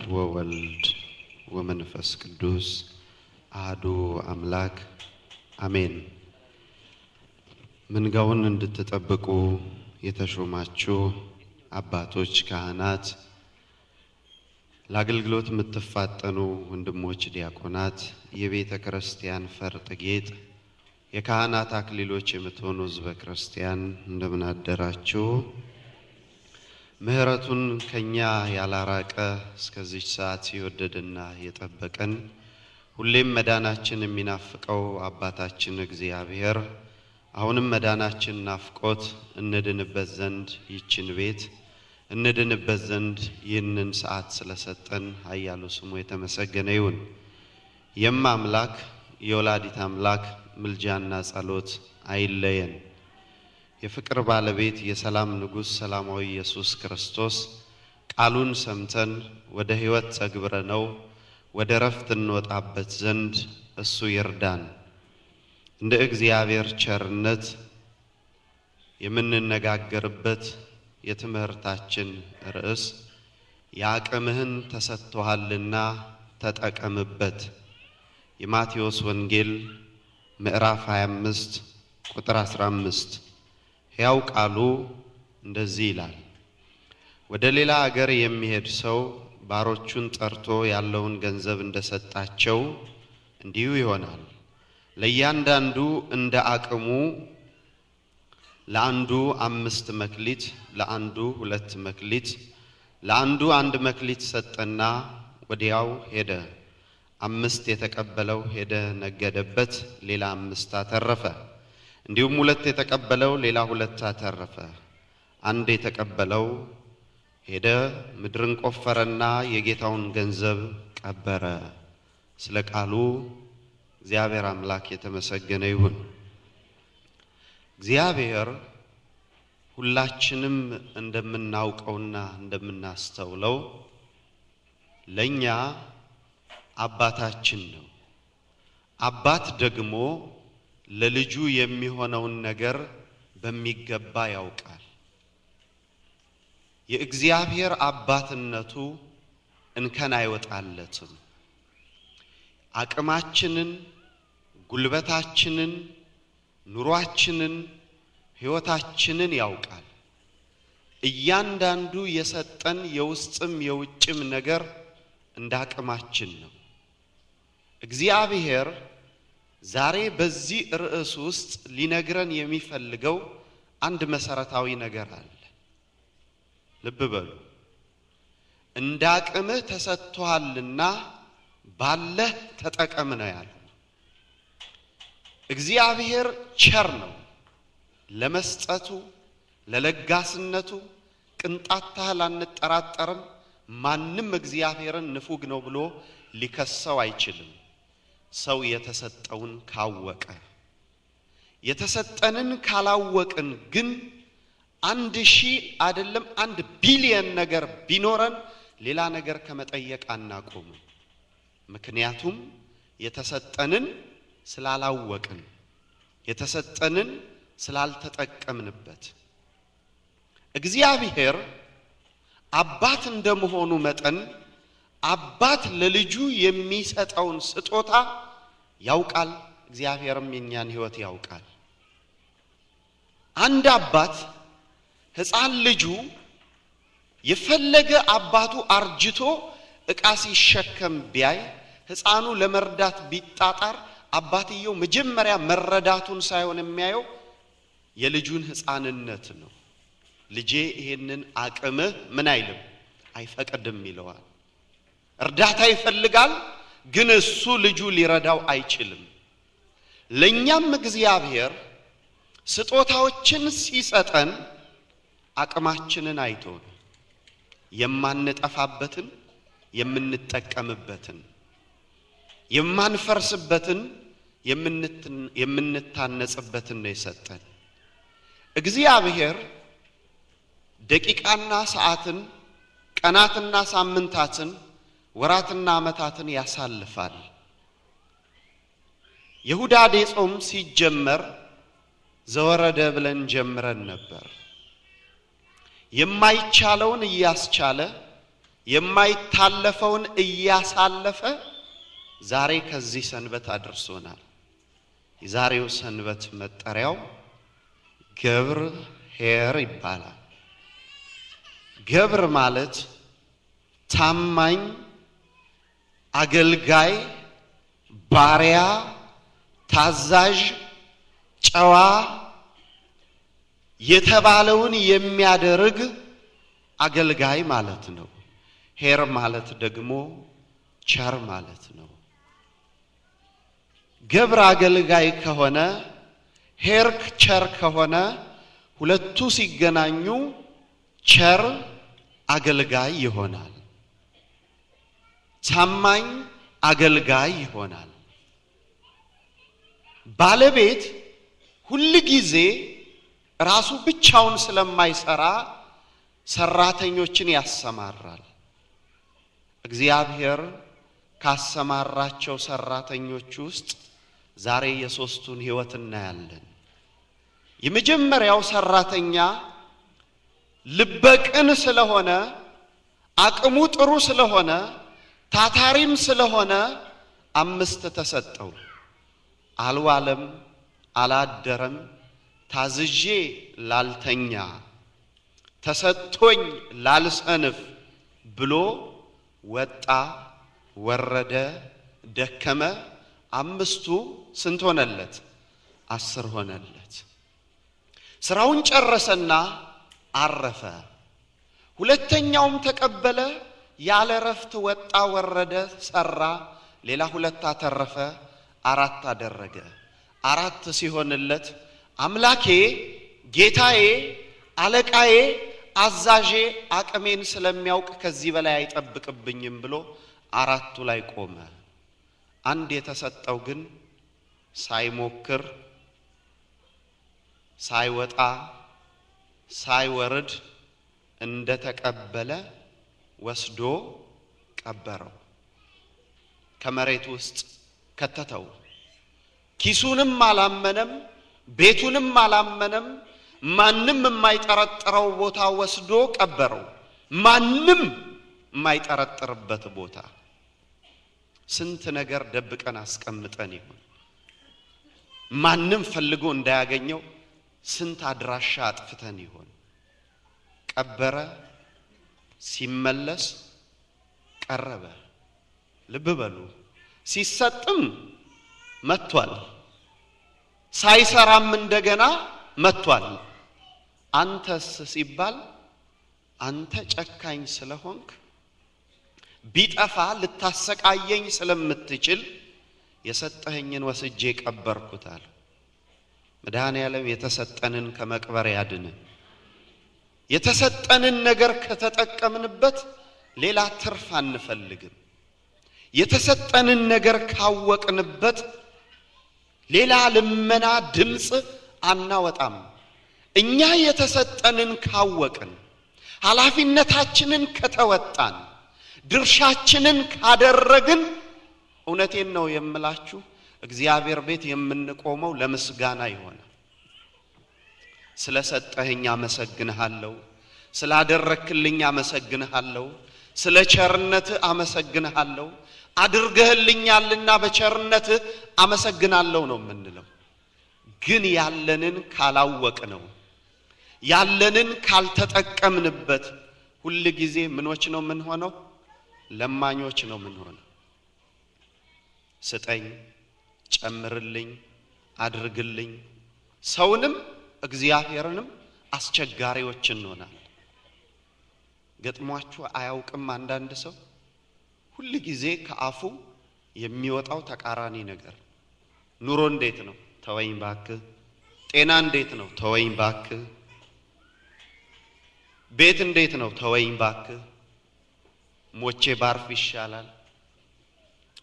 ወወልድ ወመንፈስ ቅዱስ አሐዱ አምላክ አሜን። መንጋውን እንድትጠብቁ የተሾማችሁ አባቶች ካህናት፣ ለአገልግሎት የምትፋጠኑ ወንድሞች ዲያቆናት፣ የቤተ ክርስቲያን ፈርጥ ጌጥ የካህናት አክሊሎች የምትሆኑ ሕዝበ ክርስቲያን እንደምን አደራችሁ? ምህረቱን ከኛ ያላራቀ እስከዚህ ሰዓት ሲወደድና የጠበቀን ሁሌም መዳናችን የሚናፍቀው አባታችን እግዚአብሔር አሁንም መዳናችን ናፍቆት እንድንበት ዘንድ ይችን ቤት እንድንበት ዘንድ ይህንን ሰዓት ስለሰጠን ኃያሉ ስሙ የተመሰገነ ይሁን። የማምላክ የወላዲት አምላክ ምልጃና ጸሎት አይለየን። የፍቅር ባለቤት የሰላም ንጉስ ሰላማዊ ኢየሱስ ክርስቶስ ቃሉን ሰምተን ወደ ሕይወት ተግብረነው ወደ ረፍት እንወጣበት ዘንድ እሱ ይርዳን። እንደ እግዚአብሔር ቸርነት የምንነጋገርበት የትምህርታችን ርዕስ ያቅምህን ተሰጥቶሃልና ተጠቀምበት። የማቴዎስ ወንጌል ምዕራፍ 25 ቁጥር 15 ያው ቃሉ እንደዚህ ይላል። ወደ ሌላ ሀገር የሚሄድ ሰው ባሮቹን ጠርቶ ያለውን ገንዘብ እንደሰጣቸው እንዲሁ ይሆናል። ለእያንዳንዱ እንደ አቅሙ፣ ለአንዱ 5 መክሊት፣ ለአንዱ 2 መክሊት፣ ለአንዱ 1 መክሊት ሰጠና ወዲያው ሄደ። 5 የተቀበለው ሄደ ነገደበት፣ ሌላ 5 አተረፈ። እንዲሁም 2 የተቀበለው ሌላ 2 አተረፈ። 1 የተቀበለው ሄደ ምድርን ቆፈረና የጌታውን ገንዘብ ቀበረ። ስለ ቃሉ እግዚአብሔር አምላክ የተመሰገነ ይሁን። እግዚአብሔር ሁላችንም እንደምናውቀውና እንደምናስተውለው ለኛ አባታችን ነው። አባት ደግሞ ለልጁ የሚሆነውን ነገር በሚገባ ያውቃል። የእግዚአብሔር አባትነቱ እንከን አይወጣለትም። አቅማችንን፣ ጉልበታችንን፣ ኑሯችንን፣ ሕይወታችንን ያውቃል። እያንዳንዱ የሰጠን የውስጥም የውጭም ነገር እንደ አቅማችን ነው። እግዚአብሔር ዛሬ በዚህ ርዕስ ውስጥ ሊነግረን የሚፈልገው አንድ መሰረታዊ ነገር አለ። ልብ በሉ። እንደ አቅምህ ተሰጥቶሃልና ባለህ ተጠቀም ነው ያለው። እግዚአብሔር ቸር ነው። ለመስጠቱ ለለጋስነቱ ቅንጣት ታህል አንጠራጠርም። ማንም እግዚአብሔርን ንፉግ ነው ብሎ ሊከሰው አይችልም። ሰው የተሰጠውን ካወቀ። የተሰጠንን ካላወቅን ግን 1000 አይደለም 1 ቢሊየን ነገር ቢኖረን ሌላ ነገር ከመጠየቅ አናቆምም። ምክንያቱም የተሰጠንን ስላላወቅን፣ የተሰጠንን ስላልተጠቀምንበት። እግዚአብሔር አባት እንደመሆኑ መጠን አባት ለልጁ የሚሰጠውን ስጦታ ያውቃል። እግዚአብሔርም የኛን ሕይወት ያውቃል። አንድ አባት ሕፃን ልጁ የፈለገ አባቱ አርጅቶ ዕቃ ሲሸከም ቢያይ ሕፃኑ ለመርዳት ቢጣጣር አባትየው መጀመሪያ መረዳቱን ሳይሆን የሚያየው የልጁን ሕፃንነት ነው። ልጄ ይሄንን አቅምህ ምን አይልም አይፈቅድም ይለዋል። እርዳታ ይፈልጋል፣ ግን እሱ ልጁ ሊረዳው አይችልም። ለኛም እግዚአብሔር ስጦታዎችን ሲሰጠን አቅማችንን አይቶ የማንጠፋበትን፣ የምንጠቀምበትን፣ የማንፈርስበትን፣ የምንታነጽበትን ነው የሰጠን። እግዚአብሔር ደቂቃና ሰዓትን፣ ቀናትና ሳምንታትን፣ ወራትና ዓመታትን ያሳልፋል። የሁዳዴ ጾም ሲጀመር ዘወረደ ብለን ጀምረን ነበር። የማይቻለውን እያስቻለ የማይታለፈውን እያሳለፈ ዛሬ ከዚህ ሰንበት አድርሶናል። የዛሬው ሰንበት መጠሪያው ገብር ኄር ይባላል። ገብር ማለት ታማኝ አገልጋይ ባሪያ ታዛዥ ጨዋ የተባለውን የሚያደርግ አገልጋይ ማለት ነው። ኄር ማለት ደግሞ ቸር ማለት ነው። ገብር አገልጋይ ከሆነ ኄር ቸር ከሆነ ሁለቱ ሲገናኙ ቸር አገልጋይ ይሆናል። ታማኝ አገልጋይ ይሆናል። ባለቤት ሁሉ ጊዜ ራሱ ብቻውን ስለማይሰራ ሰራተኞችን ያሰማራል። እግዚአብሔር ካሰማራቸው ሰራተኞች ውስጥ ዛሬ የሶስቱን ሕይወት እናያለን። የመጀመሪያው ሰራተኛ ልበቅን ስለሆነ አቅሙ ጥሩ ስለሆነ ታታሪም ስለሆነ 5 ተሰጠው። አልዋለም አላደረም ታዝዤ ላልተኛ ተሰጥቶኝ ላልሰንፍ ብሎ ወጣ ወረደ ደከመ። 5ቱ ስንት ሆነለት? 10 ሆነለት። ስራውን ጨረሰና አረፈ። ሁለተኛውም ተቀበለ ያለ ረፍት ወጣ ወረደ ሰራ ሌላ 2 አተረፈ 4 አደረገ። 4 ሲሆንለት አምላኬ ጌታዬ አለቃዬ አዛዤ አቅሜን ስለሚያውቅ ከዚህ በላይ አይጠብቅብኝም ብሎ 4ቱ ላይ ቆመ። አንድ የተሰጠው ግን ሳይሞክር ሳይወጣ ሳይወርድ እንደተቀበለ ወስዶ ቀበረው። ከመሬት ውስጥ ከተተው። ኪሱንም አላመነም ቤቱንም አላመነም። ማንንም የማይጠረጥረው ቦታ ወስዶ ቀበረው። ማንንም የማይጠረጥርበት ቦታ። ስንት ነገር ደብቀን አስቀምጠን ይሆን? ማንንም ፈልጎ እንዳያገኘው ስንት አድራሻ አጥፍተን ይሆን? ቀበረ። ሲመለስ ቀረበ። ልብ በሉ። ሲሰጥም መጥቷል። ሳይሰራም እንደገና መጥቷል። አንተስ ሲባል አንተ ጨካኝ ስለሆንክ ቢጠፋ ልታሰቃየኝ ስለምትችል የሰጠኸኝን ወስጄ ቀበርኩታል። መድኃኔዓለም የተሰጠንን ከመቅበር ያድነን። የተሰጠንን ነገር ከተጠቀምንበት ሌላ ትርፍ አንፈልግም። የተሰጠንን ነገር ካወቅንበት ሌላ ልመና ድምጽ አናወጣም። እኛ የተሰጠንን ካወቅን ኃላፊነታችንን ከተወጣን ድርሻችንን ካደረግን እውነቴን ነው የምላችሁ እግዚአብሔር ቤት የምንቆመው ለምስጋና ይሆናል። ስለሰጠኸኝ አመሰግንሃለሁ፣ ስላደረክልኝ አመሰግንሃለሁ፣ ስለ ቸርነት አመሰግንሃለሁ፣ አድርገህልኛልና በቸርነት አመሰግናለሁ ነው የምንለው። ግን ያለንን ካላወቅ ነው ያለንን ካልተጠቀምንበት ሁሉ ጊዜ ምኖች ነው ምን ሆነው? ለማኞች ነው ምን ሆነው? ስጠኝ፣ ጨምርልኝ፣ አድርግልኝ ሰውንም እግዚአብሔርንም አስቸጋሪዎች እንሆናለን። ገጥሟችሁ አያውቅም? አንዳንድ ሰው ሁሉ ጊዜ ከአፉ የሚወጣው ተቃራኒ ነገር። ኑሮ እንዴት ነው? ተወኝ ባክህ። ጤና እንዴት ነው? ተወኝ ባክህ። ቤት እንዴት ነው? ተወኝ ባክህ። ሞቼ ባርፍ ይሻላል።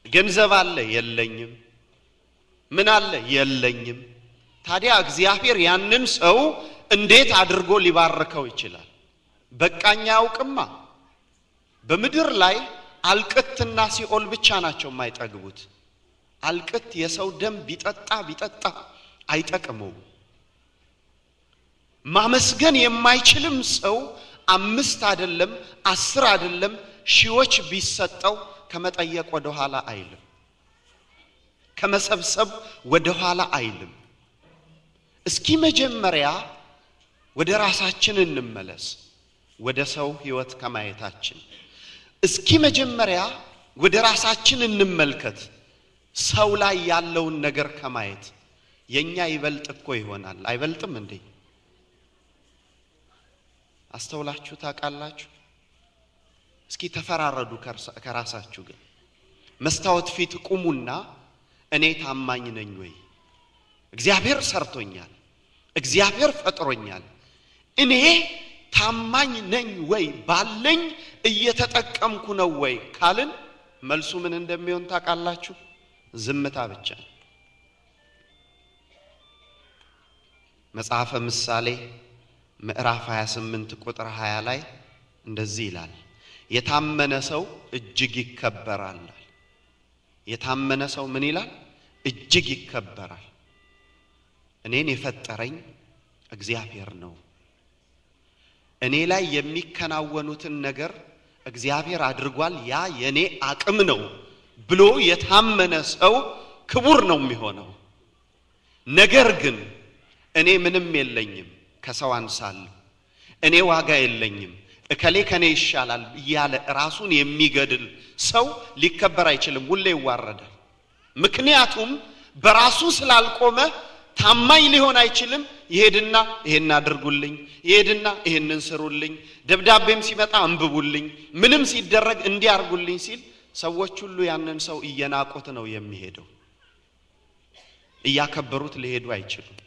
ገንዘብ አለ? የለኝም። ምን አለ? የለኝም። ታዲያ እግዚአብሔር ያንን ሰው እንዴት አድርጎ ሊባርከው ይችላል? በቃኛ ያውቅማ። በምድር ላይ አልቅትና ሲኦል ብቻ ናቸው የማይጠግቡት። አልቅት የሰው ደም ቢጠጣ አይጠቅመው። ማመስገን የማይችልም ሰው 5 አይደለም 10 አይደለም ሺዎች ቢሰጠው ከመጠየቅ ወደ ኋላ አይልም ከመሰብሰብ ወደ ኋላ አይልም እስኪ መጀመሪያ ወደ ራሳችን እንመለስ ወደ ሰው ህይወት ከማየታችን እስኪ መጀመሪያ ወደ ራሳችን እንመልከት ሰው ላይ ያለውን ነገር ከማየት የኛ ይበልጥ እኮ ይሆናል አይበልጥም እንዴ አስተውላችሁ ታውቃላችሁ እስኪ ተፈራረዱ ከራሳችሁ ግን መስታወት ፊት ቁሙና እኔ ታማኝ ነኝ ወይ እግዚአብሔር ሰርቶኛል እግዚአብሔር ፈጥሮኛል እኔ ታማኝ ነኝ ወይ ባለኝ እየተጠቀምኩ ነው ወይ ካልን መልሱ ምን እንደሚሆን ታውቃላችሁ ዝምታ ብቻ መጽሐፈ ምሳሌ ምዕራፍ 28 ቁጥር 20 ላይ እንደዚህ ይላል የታመነ ሰው እጅግ ይከበራል የታመነ ሰው ምን ይላል እጅግ ይከበራል እኔን የፈጠረኝ እግዚአብሔር ነው እኔ ላይ የሚከናወኑትን ነገር እግዚአብሔር አድርጓል ያ የኔ አቅም ነው ብሎ የታመነ ሰው ክቡር ነው የሚሆነው ነገር ግን እኔ ምንም የለኝም ከሰው አንሳለሁ እኔ ዋጋ የለኝም እከሌ ከኔ ይሻላል ይያለ ራሱን የሚገድል ሰው ሊከበር አይችልም ሁሌ ይዋረዳል ምክንያቱም በራሱ ስላልቆመ ታማኝ ሊሆን አይችልም ይሄድና ይሄን አድርጉልኝ ይሄድና ይሄንን ስሩልኝ ደብዳቤም ሲመጣ አንብቡልኝ ምንም ሲደረግ እንዲያርጉልኝ ሲል ሰዎች ሁሉ ያንን ሰው እየናቁት ነው የሚሄደው እያከበሩት ሊሄዱ አይችሉም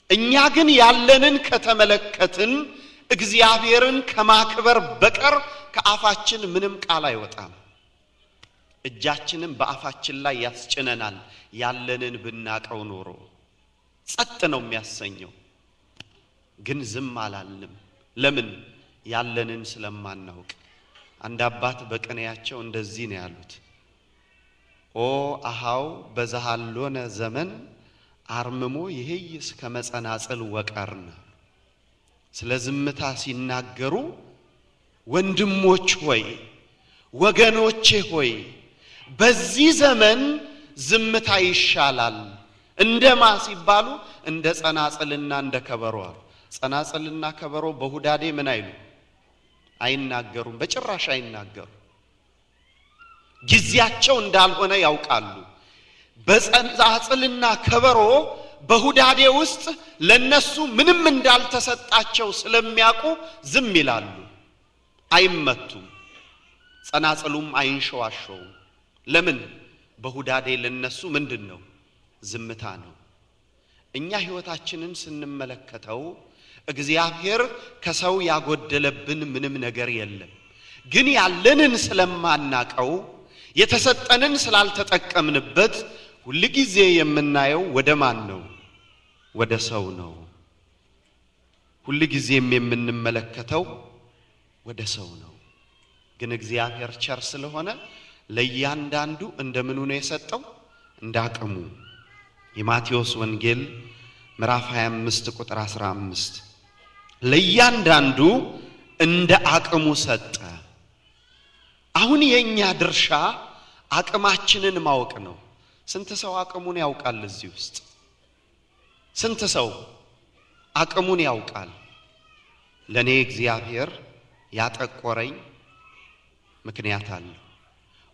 እኛ ግን ያለንን ከተመለከትን እግዚአብሔርን ከማክበር በቀር ከአፋችን ምንም ቃል አይወጣም እጃችንን በአፋችን ላይ ያስጭነናል ያለንን ብናቀው ኖሮ ጸጥ ነው የሚያሰኘው ግን ዝም አላልንም ለምን ያለንን ስለማናውቅ አንድ አባት በቅኔያቸው እንደዚህ ነው ያሉት ኦ አሃው በዛሃሎነ ዘመን አርምሞ ይሄይ እስከ መጸናጽል ወቀርና ስለ ዝምታ ሲናገሩ ወንድሞች ሆይ ወገኖቼ ሆይ በዚህ ዘመን ዝምታ ይሻላል እንደማ ሲባሉ እንደ ጸናጽልና እንደ ከበሮ ጸናጽልና ከበሮ በሁዳዴ ምን አይሉ አይናገሩም በጭራሽ አይናገሩ ጊዜያቸው እንዳልሆነ ያውቃሉ በጸናጽልና ከበሮ በሁዳዴ ውስጥ ለነሱ ምንም እንዳልተሰጣቸው ስለሚያውቁ ዝም ይላሉ አይመቱም ጸናጽሉም አይንሸዋሸው ለምን በሁዳዴ ለነሱ ምንድነው ዝምታ ነው እኛ ህይወታችንን ስንመለከተው እግዚአብሔር ከሰው ያጎደለብን ምንም ነገር የለም ግን ያለንን ስለማናቀው የተሰጠንን ስላልተጠቀምንበት ሁሉ ጊዜ የምናየው ወደ ማን ነው ወደ ሰው ነው ሁሉ ጊዜም የምንመለከተው ወደ ሰው ነው ግን እግዚአብሔር ቸር ስለሆነ ለእያንዳንዱ እንደምኑ ነው የሰጠው እንዳቅሙ የማቴዎስ ወንጌል ምዕራፍ 25 ቁጥር 15 ለእያንዳንዱ እንደ አቅሙ ሰጠ አሁን የኛ ድርሻ አቅማችንን ማወቅ ነው ስንት ሰው አቅሙን ያውቃል እዚህ ውስጥ ስንት ሰው አቅሙን ያውቃል ለኔ እግዚአብሔር ያጠቆረኝ ምክንያት አለው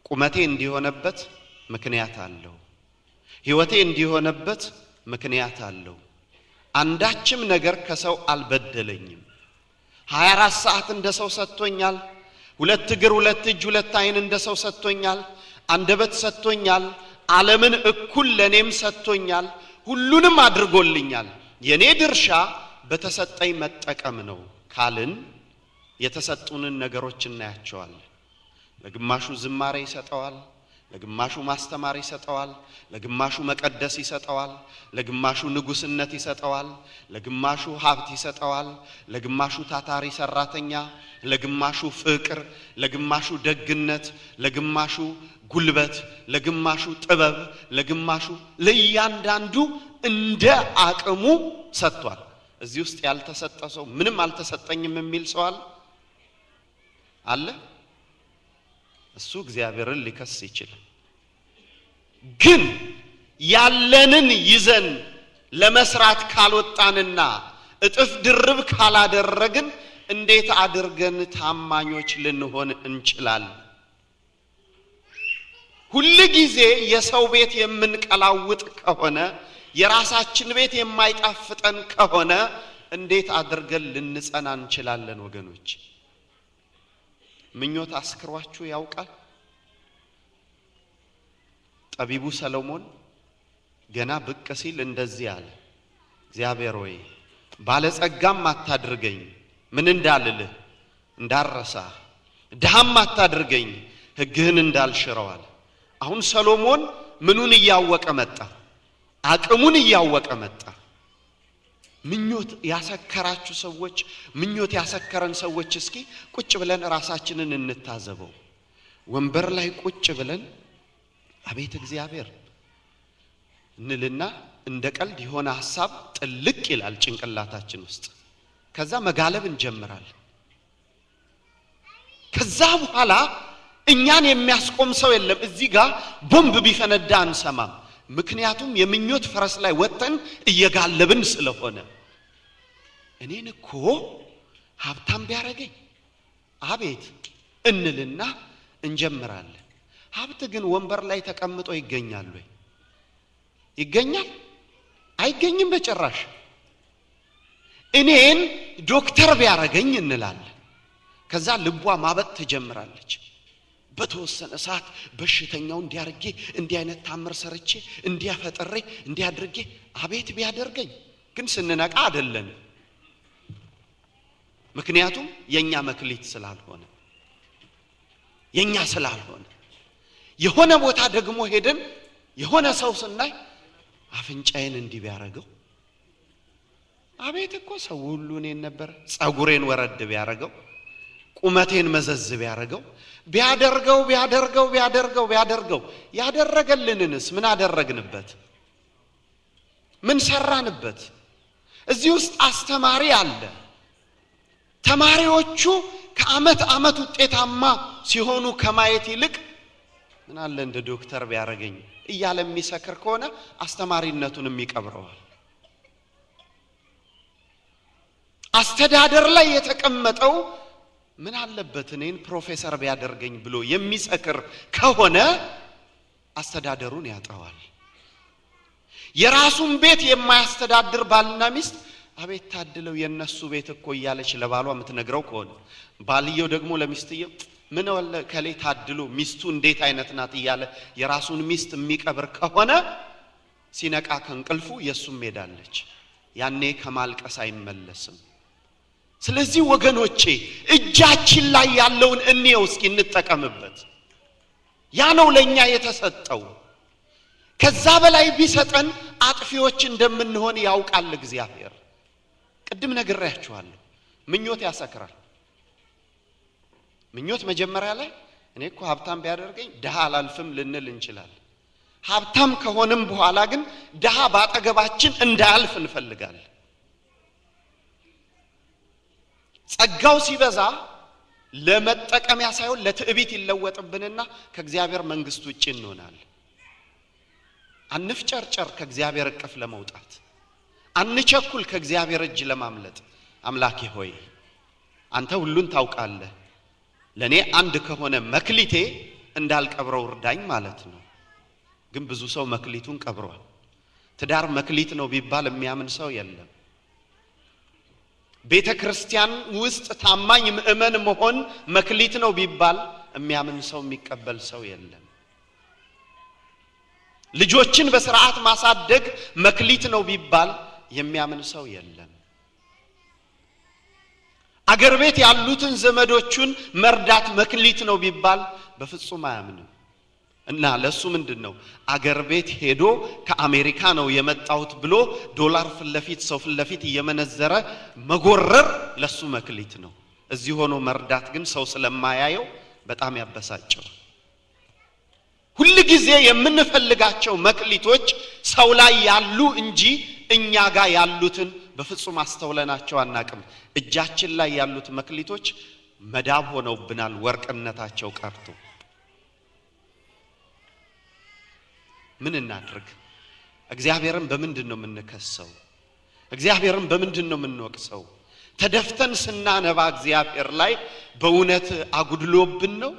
ቁመቴ እንዲሆነበት ምክንያት አለው ህይወቴ እንዲሆነበት ምክንያት አለው አንዳችም ነገር ከሰው አልበደለኝም 24 ሰዓት እንደ ሰው ሰጥቶኛል ሁለት እግር ሁለት እጅ ሁለት አይን እንደ ሰው ሰጥቶኛል አንደበት ሰጥቶኛል ዓለምን እኩል ለኔም ሰጥቶኛል ሁሉንም አድርጎልኛል የኔ ድርሻ በተሰጠኝ መጠቀም ነው ካልን የተሰጡንን ነገሮች እናያቸዋለን ለግማሹ ዝማሬ ይሰጠዋል ለግማሹ ማስተማር ይሰጠዋል ለግማሹ መቀደስ ይሰጠዋል ለግማሹ ንጉስነት ይሰጠዋል ለግማሹ ሀብት ይሰጠዋል ለግማሹ ታታሪ ሰራተኛ ለግማሹ ፍቅር ለግማሹ ደግነት ለግማሹ ጉልበት ለግማሹ ጥበብ ለግማሹ ለእያንዳንዱ እንደ አቅሙ ሰጥቷል እዚህ ውስጥ ያልተሰጠ ሰው ምንም አልተሰጠኝም የሚል ሰው አለ እሱ እግዚአብሔርን ሊከስ ይችላል። ግን ያለንን ይዘን ለመስራት ካልወጣንና እጥፍ ድርብ ካላደረግን እንዴት አድርገን ታማኞች ልንሆን እንችላለን? ሁሉ ጊዜ የሰው ቤት የምንቀላውጥ ከሆነ የራሳችን ቤት የማይጣፍጠን ከሆነ እንዴት አድርገን ልንጸና እንችላለን? ወገኖች ምኞት አስክሯችሁ ያውቃል? ጠቢቡ ሰሎሞን ገና ብቅ ሲል እንደዚህ አለ፣ እግዚአብሔር ሆይ ባለጸጋም አታድርገኝ ምን እንዳልልህ እንዳረሳ፣ ድሃም አታድርገኝ ሕግህን እንዳልሽረው አለ። አሁን ሰሎሞን ምኑን እያወቀ መጣ? አቅሙን እያወቀ መጣ። ምኞት ያሰከራችሁ ሰዎች፣ ምኞት ያሰከረን ሰዎች እስኪ ቁጭ ብለን ራሳችንን እንታዘበው። ወንበር ላይ ቁጭ ብለን አቤት እግዚአብሔር እንልና እንደ ቀልድ የሆነ ሐሳብ ጥልቅ ይላል ጭንቅላታችን ውስጥ። ከዛ መጋለብ እንጀምራለን። ከዛ በኋላ እኛን የሚያስቆም ሰው የለም። እዚህ ጋር ቦምብ ቢፈነዳ አንሰማም። ምክንያቱም የምኞት ፈረስ ላይ ወጥተን እየጋለብን ስለሆነ። እኔን እኮ ሀብታም ቢያረገኝ አቤት እንልና እንጀምራለን። ሀብት ግን ወንበር ላይ ተቀምጦ ይገኛል ወይ? ይገኛል? አይገኝም በጭራሽ። እኔን ዶክተር ቢያረገኝ እንላለን። ከዛ ልቧ ማበጥ ትጀምራለች። በተወሰነ ሰዓት በሽተኛው እንዲያርጌ እንዲህ አይነት ታምር ሰርቼ እንዲያፈጥሬ እንዲያድርጌ አቤት ቢያደርገኝ። ግን ስንነቃ አይደለም። ምክንያቱም የኛ መክሊት ስላልሆነ የኛ ስላልሆነ። የሆነ ቦታ ደግሞ ሄደን የሆነ ሰው ስናይ አፍንጫዬን እንዲህ ቢያረገው አቤት እኮ ሰው ሁሉ እኔን ነበር። ጸጉሬን ወረድ ቢያረገው ቁመቴን መዘዝ ቢያረገው ቢያደርገው ያደረገልንንስ ምን አደረግንበት? ምን ሰራንበት? እዚህ ውስጥ አስተማሪ አለ። ተማሪዎቹ ከአመት አመት ውጤታማ ሲሆኑ ከማየት ይልቅ ምን አለ እንደ ዶክተር ቢያረገኝ እያለ የሚሰክር ከሆነ አስተማሪነቱንም ይቀብረዋል። አስተዳደር ላይ የተቀመጠው ምን አለበት እኔን ፕሮፌሰር ቢያደርገኝ ብሎ የሚሰክር ከሆነ አስተዳደሩን ያጣዋል። የራሱን ቤት የማያስተዳድር ባልና ሚስት አቤት ታድለው የነሱ ቤት እኮ እያለች ለባሏ የምትነግረው ከሆነ ባልየው ደግሞ ለሚስትየው ምን ወለ ከሌ ታድሎ ሚስቱ እንዴት አይነት ናት እያለ የራሱን ሚስት የሚቀብር ከሆነ ሲነቃ ከእንቅልፉ የሱም ሄዳለች። ያኔ ከማልቀስ አይመለስም። ስለዚህ ወገኖቼ እጃችን ላይ ያለውን እንየው እስኪ እንጠቀምበት። ያ ነው ለኛ የተሰጠው። ከዛ በላይ ቢሰጠን አጥፊዎች እንደምንሆን ያውቃል እግዚአብሔር። ቅድም ነግሬያችኋለሁ። ምኞት ያሰክራል። ምኞት መጀመሪያ ላይ እኔ እኮ ሀብታም ቢያደርገኝ ድሃ አላልፍም ልንል እንችላለን። ሀብታም ከሆነም በኋላ ግን ድሃ ባጠገባችን እንዳያልፍ እንፈልጋለን። ጸጋው ሲበዛ ለመጠቀሚያ ሳይሆን ለትዕቢት ይለወጥብንና ከእግዚአብሔር መንግስት ውጪ እንሆናለን። አንፍጨርጨር ከእግዚአብሔር እቅፍ ለመውጣት፣ አንቸኩል ከእግዚአብሔር እጅ ለማምለጥ። አምላኬ ሆይ አንተ ሁሉን ታውቃለህ፣ ለኔ አንድ ከሆነ መክሊቴ እንዳልቀብረው እርዳኝ ማለት ነው። ግን ብዙ ሰው መክሊቱን ቀብሯል። ትዳር መክሊት ነው ቢባል የሚያምን ሰው የለም። ቤተ ክርስቲያን ውስጥ ታማኝ ምእመን መሆን መክሊት ነው ቢባል የሚያምን ሰው የሚቀበል ሰው የለም። ልጆችን በስርዓት ማሳደግ መክሊት ነው ቢባል የሚያምን ሰው የለም። አገር ቤት ያሉትን ዘመዶቹን መርዳት መክሊት ነው ቢባል በፍጹም አያምንም። እና ለሱ ምንድነው አገር ቤት ሄዶ ከአሜሪካ ነው የመጣሁት ብሎ ዶላር ፍለፊት ሰው ፍለፊት እየመነዘረ መጎረር ለሱ መክሊት ነው። እዚህ ሆኖ መርዳት ግን ሰው ስለማያየው በጣም ያበሳጨው። ሁሉ ጊዜ የምንፈልጋቸው መክሊቶች ሰው ላይ ያሉ እንጂ እኛ ጋር ያሉትን በፍጹም አስተውለናቸው አናቅም። እጃችን ላይ ያሉት መክሊቶች መዳብ ሆነውብናል፣ ወርቅነታቸው ቀርቶ። ምን እናድርግ? እግዚአብሔርን በምንድነው የምንከሰው? እግዚአብሔርን በምንድነው የምንወቅሰው? ተደፍተን ስናነባ እግዚአብሔር ላይ በእውነት አጉድሎብን ነው?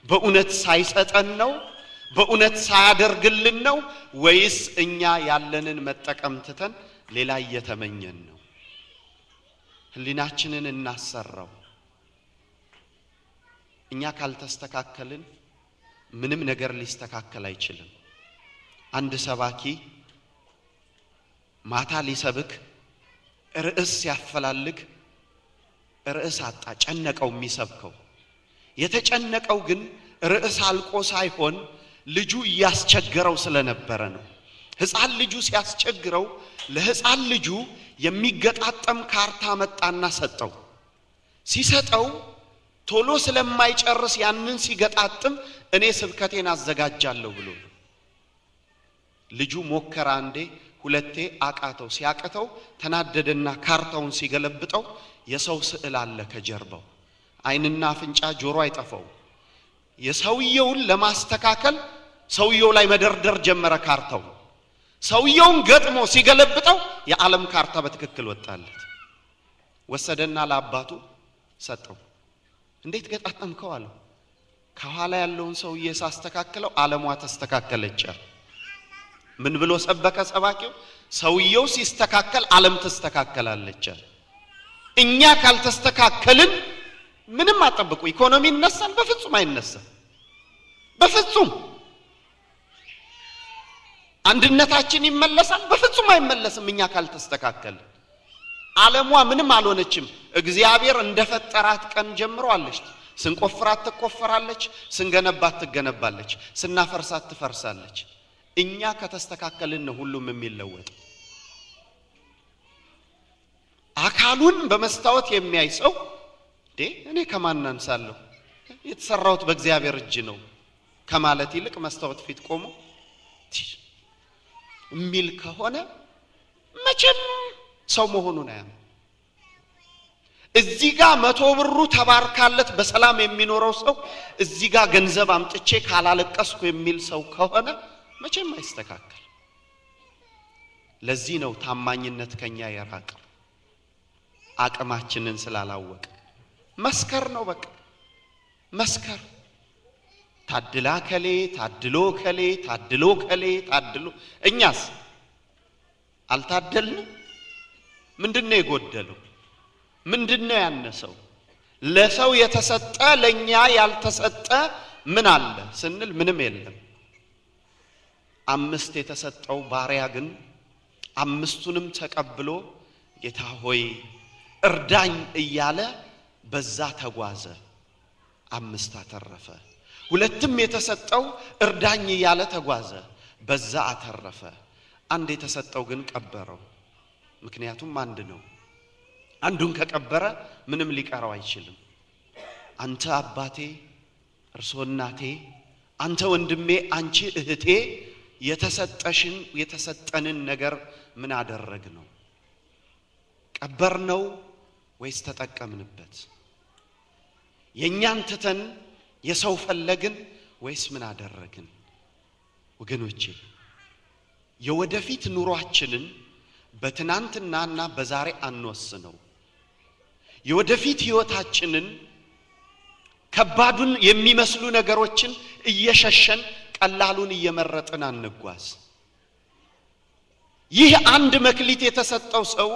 በእውነት ሳይሰጠን ነው? በእውነት ሳያደርግልን ነው? ወይስ እኛ ያለንን መጠቀም ትተን ሌላ እየተመኘን ነው? ህሊናችንን እናሰራው። እኛ ካልተስተካከልን ምንም ነገር ሊስተካከል አይችልም። አንድ ሰባኪ ማታ ሊሰብክ ርዕስ ሲያፈላልግ ርዕስ አጣ። ጨነቀው የሚሰብከው። የተጨነቀው ግን ርዕስ አልቆ ሳይሆን ልጁ ያስቸገረው ስለነበረ ነው። ሕፃን ልጁ ሲያስቸግረው ለሕፃን ልጁ የሚገጣጠም ካርታ መጣና ሰጠው። ሲሰጠው ቶሎ ስለማይጨርስ ያንን ሲገጣጥም እኔ ስብከቴን አዘጋጃለሁ ብሎ ልጁ ሞከረ። አንዴ ሁለቴ አቃተው። ሲያቀተው ተናደደና ካርታውን ሲገለብጠው የሰው ስዕል አለ ከጀርባው። አይንና አፍንጫ ጆሮ አይጠፋው። የሰውየውን ለማስተካከል ሰውየው ላይ መደርደር ጀመረ ካርታው። ሰውየውን ገጥሞ ሲገለብጠው የዓለም ካርታ በትክክል ወጣለት። ወሰደና ለአባቱ ሰጠው። እንዴት ገጣጠምከው አለው። ከኋላ ያለውን ሰውዬ ሳስተካክለው ዓለሟ ተስተካከለች። ምን ብሎ ሰበከ ሰባኪው? ሰውየው ሲስተካከል ዓለም ተስተካከላለች። እኛ ካልተስተካከልን ምንም አጠብቁ። ኢኮኖሚ ይነሳል? በፍጹም አይነሳም። በፍጹም። አንድነታችን ይመለሳል? በፍጹም አይመለስም እኛ ካልተስተካከልን። ዓለሟ ምንም አልሆነችም። እግዚአብሔር እንደፈጠራት ቀን ጀምሮ አለች። ስንቆፍራት ትቆፈራለች፣ ስንገነባት ትገነባለች፣ ስናፈርሳት ትፈርሳለች። እኛ ከተስተካከልን ነው ሁሉም የሚለወጥ። አካሉን በመስታወት የሚያይ ሰው እኔ ከማን አንሳለሁ የተሰራሁት በእግዚአብሔር እጅ ነው ከማለት ይልቅ መስታወት ፊት ቆሞ የሚል ከሆነ መቼም ሰው መሆኑን አያም። እዚህ ጋር 100 ብሩ ተባርካለት በሰላም የሚኖረው ሰው እዚህ ጋር ገንዘብ አምጥቼ ካላለቀስኩ የሚል ሰው ከሆነ መቼም አይስተካከል። ለዚህ ነው ታማኝነት ከኛ የራቀ። አቅማችንን ስላላወቀ መስከር ነው በቃ መስከር። ታድላ ከሌ ታድሎ ከሌ ታድሎ ከሌ ታድሎ። እኛስ አልታደልንም? ምንድነው የጎደለው? ምንድነው ያነሰው? ለሰው የተሰጠ ለኛ ያልተሰጠ ምን አለ ስንል ምንም የለም። 5 የተሰጠው ባሪያ ግን 5ቱንም ተቀብሎ ጌታ ሆይ እርዳኝ እያለ በዛ ተጓዘ። 5 አተረፈ። 2ም የተሰጠው እርዳኝ እያለ ተጓዘ፣ በዛ አተረፈ። 1 የተሰጠው ግን ቀበረው። ምክንያቱም አንድ ነው። አንዱን ከቀበረ ምንም ሊቀረው አይችልም። አንተ አባቴ፣ እርሶ እናቴ፣ አንተ ወንድሜ፣ አንቺ እህቴ የተሰጠንን ነገር ምን አደረግነው? ቀበርነው ወይስ ተጠቀምንበት? የኛን ትተን የሰው ፈለግን ወይስ ምን አደረግን? ወገኖቼ የወደፊት ኑሯችንን በትናንትናና በዛሬ አንወስነው። የወደፊት ህይወታችንን ከባዱን የሚመስሉ ነገሮችን እየሸሸን ቀላሉን እየመረጥን አንጓዝ። ይህ አንድ መክሊት የተሰጠው ሰው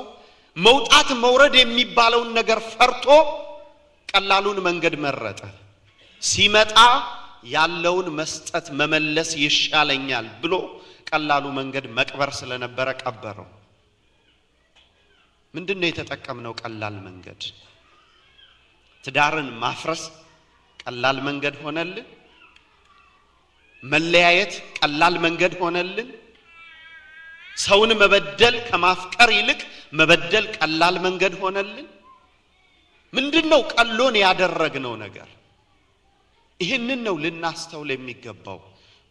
መውጣት መውረድ የሚባለውን ነገር ፈርቶ ቀላሉን መንገድ መረጠ። ሲመጣ ያለውን መስጠት መመለስ ይሻለኛል ብሎ ቀላሉ መንገድ መቅበር ስለነበረ ቀበረው። ምንድነው የተጠቀምነው ቀላል መንገድ? ትዳርን ማፍረስ ቀላል መንገድ ሆነልን? መለያየት ቀላል መንገድ ሆነልን? ሰውን መበደል ከማፍቀር ይልቅ መበደል ቀላል መንገድ ሆነልን? ምንድነው ቀሎን ያደረግነው ነገር? ይህንን ነው ልናስተውል የሚገባው።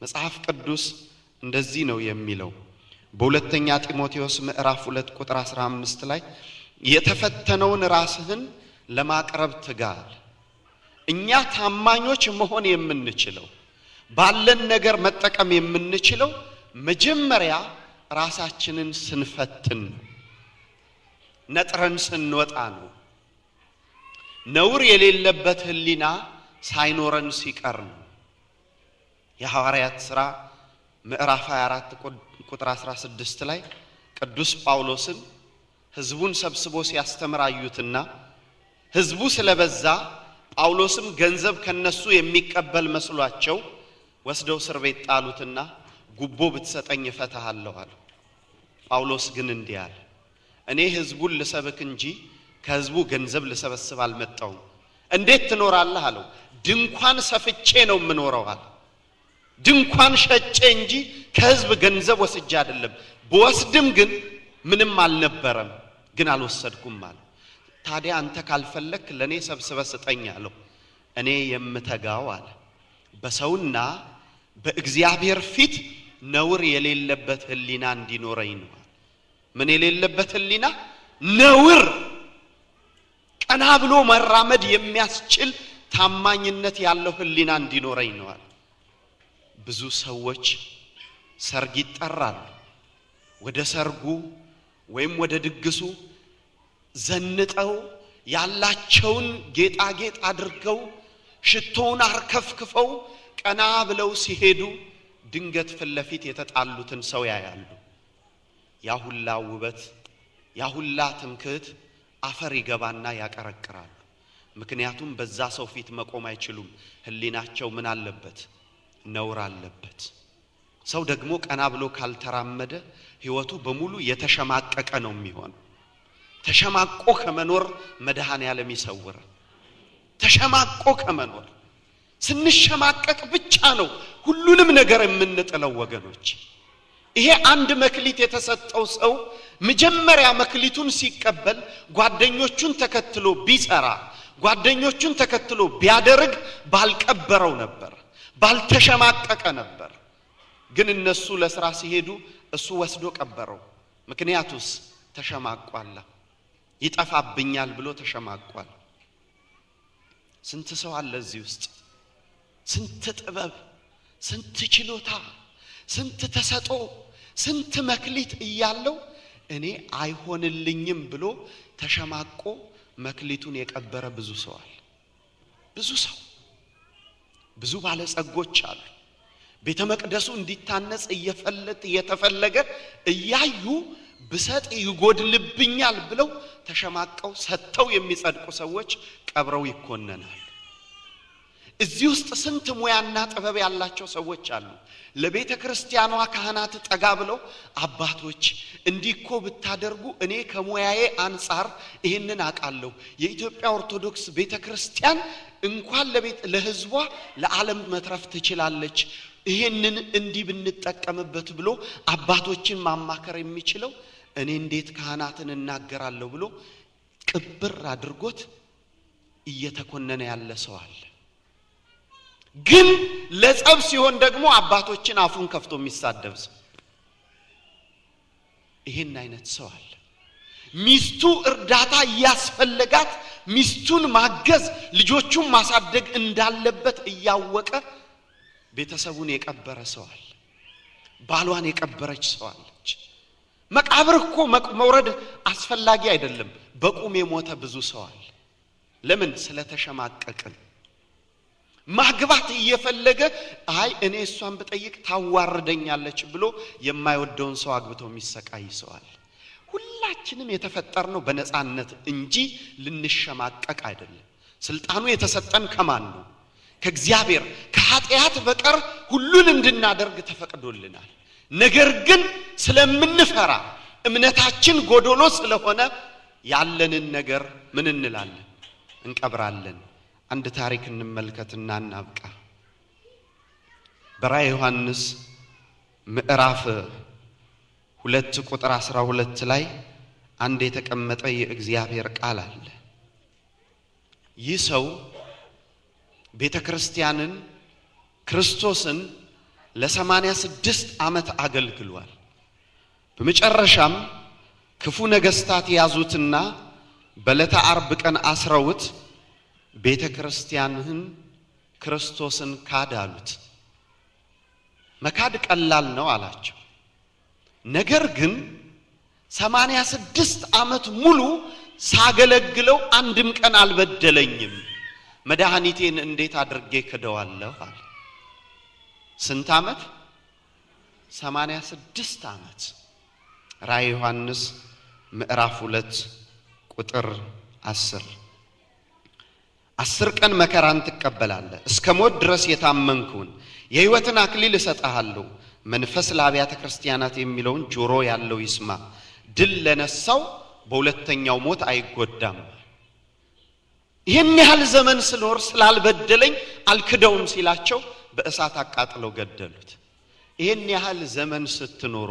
መጽሐፍ ቅዱስ እንደዚህ ነው የሚለው በሁለተኛ ጢሞቴዎስ ምዕራፍ 2 ቁጥር 15 ላይ የተፈተነውን ራስህን ለማቅረብ ትጋል። እኛ ታማኞች መሆን የምንችለው ባለን ነገር መጠቀም የምንችለው መጀመሪያ ራሳችንን ስንፈትን ነጥረን ስንወጣ ነው። ነውር የሌለበት ህሊና ሳይኖረን ሲቀር ነው። የሐዋርያት ሥራ ምዕራፍ 24 ቁጥር 16 ላይ ቅዱስ ጳውሎስን ህዝቡን ሰብስቦ ሲያስተምር አዩትና ህዝቡ ስለበዛ ጳውሎስም ገንዘብ ከነሱ የሚቀበል መስሏቸው ወስደው እስር ቤት ጣሉትና ጉቦ ብትሰጠኝ እፈታሃለሁ አለው። ጳውሎስ ግን እንዲህ አለ፣ እኔ ህዝቡን ልሰብክ እንጂ ከህዝቡ ገንዘብ ልሰበስብ አልመጣሁም። እንዴት ትኖራለህ አለው። ድንኳን ሰፍቼ ነው የምኖረው አለ። ድንኳን ሸጬ እንጂ ከህዝብ ገንዘብ ወስጄ አይደለም። በወስድም ግን ምንም አልነበረም፣ ግን አልወሰድኩም አለ። ታዲያ አንተ ካልፈለክ ለኔ ሰብስበ ስጠኝ አለው። እኔ የምተጋው አለ በሰውና በእግዚአብሔር ፊት ነውር የሌለበት ህሊና እንዲኖረኝ ነው። ምን የሌለበት ህሊና? ነውር ቀና ብሎ መራመድ የሚያስችል ታማኝነት ያለው ህሊና እንዲኖረኝ ነው። ብዙ ሰዎች ሰርግ ይጠራሉ። ወደ ሰርጉ ወይም ወደ ድግሱ ዘንጠው ያላቸውን ጌጣጌጥ አድርገው ሽቶውን አርከፍክፈው ቀና ብለው ሲሄዱ ድንገት ፍለፊት የተጣሉትን ሰው ያያሉ። ያሁላ ውበት ያሁላ ትምክህት አፈር ይገባና ያቀረቅራሉ። ምክንያቱም በዛ ሰው ፊት መቆም አይችሉም። ህሊናቸው ምን አለበት? ነውር አለበት። ሰው ደግሞ ቀና ብሎ ካልተራመደ ህይወቱ በሙሉ የተሸማቀቀ ነው የሚሆነው። ተሸማቆ ከመኖር መድኃኔዓለም ይሰውራል። ተሸማቆ ከመኖር ስንሸማቀቅ ብቻ ነው ሁሉንም ነገር የምንጥለው ወገኖች። ይሄ አንድ መክሊት የተሰጠው ሰው መጀመሪያ መክሊቱን ሲቀበል ጓደኞቹን ተከትሎ ቢሰራ ጓደኞቹን ተከትሎ ቢያደርግ ባልቀበረው ነበር፣ ባልተሸማቀቀ ነበር። ግን እነሱ ለሥራ ሲሄዱ እሱ ወስዶ ቀበረው። ምክንያቱስ ተሸማቋል፣ ይጠፋብኛል ብሎ ተሸማቋል። ስንት ሰው አለ እዚህ ውስጥ ስንት ጥበብ፣ ስንት ችሎታ፣ ስንት ተሰጦ፣ ስንት መክሊት እያለው እኔ አይሆንልኝም ብሎ ተሸማቆ መክሊቱን የቀበረ ብዙ ሰው አለ። ብዙ ሰው ብዙ ባለጸጎች አሉ። ቤተ መቅደሱ እንዲታነጽ እየተፈለገ እያዩ ብሰጥ ይጎድልብኛል ብለው ተሸማቀው ሰጥተው የሚጸድቁ ሰዎች ቀብረው ይኮነናል። እዚህ ውስጥ ስንት ሙያና ጥበብ ያላቸው ሰዎች አሉ። ለቤተ ክርስቲያኗ ካህናት ጠጋ ብለው አባቶች እንዲኮ ብታደርጉ እኔ ከሙያዬ አንፃር ይሄንን አቃለሁ፣ የኢትዮጵያ ኦርቶዶክስ ቤተ ክርስቲያን እንኳን ለህዝቧ ለዓለም መትረፍ ትችላለች፣ ይሄንን እንዲህ ብንጠቀምበት ብሎ አባቶችን ማማከር የሚችለው እኔ እንዴት ካህናትን እናገራለሁ ብሎ ቅብር አድርጎት እየተኮነነ ያለ ሰው አለ። ግን ለጸብ ሲሆን ደግሞ አባቶችን አፉን ከፍቶ የሚሳደብ ሰው፣ ይሄን አይነት ሰው አለ። ሚስቱ እርዳታ ያስፈልጋት ሚስቱን ማገዝ ልጆቹን ማሳደግ እንዳለበት እያወቀ ቤተሰቡን የቀበረ ሰው አለ። ባሏን የቀበረች ሰው አለች። መቃብር እኮ መውረድ አስፈላጊ አይደለም። በቁም የሞተ ብዙ ሰው አለ። ለምን? ስለተሸማቀቅን። ማግባት እየፈለገ አይ እኔ እሷን በጠይቅ ታዋርደኛለች ብሎ የማይወደውን ሰው አግብቶ የሚሰቃይ ሰው አለ። ሁላችንም የተፈጠርነው በነፃነት እንጂ ልንሸማቀቅ አይደለም። ስልጣኑ የተሰጠን ከማን ነው? ከእግዚአብሔር። ከኃጢአት በቀር ሁሉን እንድናደርግ ተፈቅዶልናል። ነገር ግን ስለምንፈራ እምነታችን ጎዶሎ ስለሆነ ያለንን ነገር ምን እንላለን? እንቀብራለን። አንድ ታሪክ እንመልከትና እናብቃ። በራዕየ ዮሐንስ ምዕራፍ 2 ቁጥር 12 ላይ አንድ የተቀመጠ የእግዚአብሔር ቃል አለ። ይህ ሰው ቤተክርስቲያንን ክርስቶስን ለ86 ዓመት አገልግሏል። በመጨረሻም ክፉ ነገስታት ያዙትና በዕለተ ዓርብ ቀን አስረውት ቤተክርስቲያንን ክርስቶስን ካድ አሉት። መካድ ቀላል ነው አላቸው። ነገር ግን 86 ዓመት ሙሉ ሳገለግለው አንድም ቀን አልበደለኝም። መድኃኒቴን እንዴት አድርጌ ክደዋለሁ አለ። ስንት ዓመት? 86 ዓመት። ራዕየ ዮሐንስ ምዕራፍ 2 ቁጥር 10 ቀን መከራን ትቀበላለህ፣ እስከ ሞት ድረስ የታመንኩን የሕይወትን አክሊል እሰጥሃለሁ። መንፈስ ለአብያተ ክርስቲያናት የሚለውን ጆሮ ያለው ይስማ። ድል ለነሳው በሁለተኛው ሞት አይጎዳም። ይህን ያህል ዘመን ስኖር ስላልበደለኝ አልክደውም ሲላቸው በእሳት አቃጥለው ገደሉት። ይህን ያህል ዘመን ስትኖሩ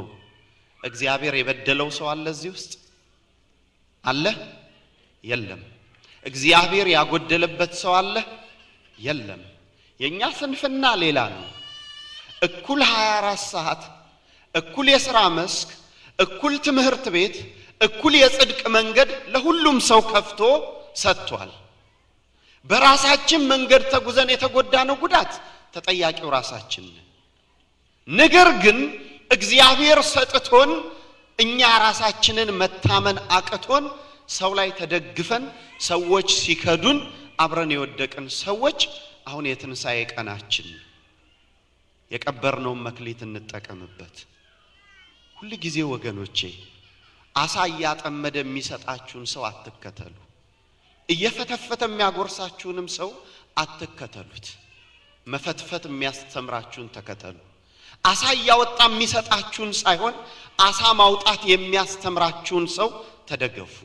እግዚአብሔር የበደለው ሰው አለ እዚህ ውስጥ አለ? የለም። እግዚአብሔር ያጎደለበት ሰው አለ? የለም። የኛ ስንፍና ሌላ ነው። እኩል 24 ሰዓት፣ እኩል የሥራ መስክ፣ እኩል ትምህርት ቤት፣ እኩል የጽድቅ መንገድ ለሁሉም ሰው ከፍቶ ሰጥቷል። በራሳችን መንገድ ተጉዘን የተጎዳነው ጉዳት ተጠያቂው ራሳችን ነን። ነገር ግን እግዚአብሔር ሰጥቶን እኛ ራሳችንን መታመን አቅቶን ሰው ላይ ተደግፈን ሰዎች ሲከዱን አብረን የወደቅን ሰዎች አሁን የትንሣኤ ቀናችን የቀበርነውን መክሊት እንጠቀምበት። ሁሉ ጊዜ ወገኖቼ አሳ ያጠመደ የሚሰጣችሁን ሰው አትከተሉ። እየፈተፈተ የሚያጎርሳችሁንም ሰው አትከተሉት። መፈትፈት የሚያስተምራችሁን ተከተሉ። አሳ ያወጣ የሚሰጣችሁን ሳይሆን አሳ ማውጣት የሚያስተምራችሁን ሰው ተደገፉ።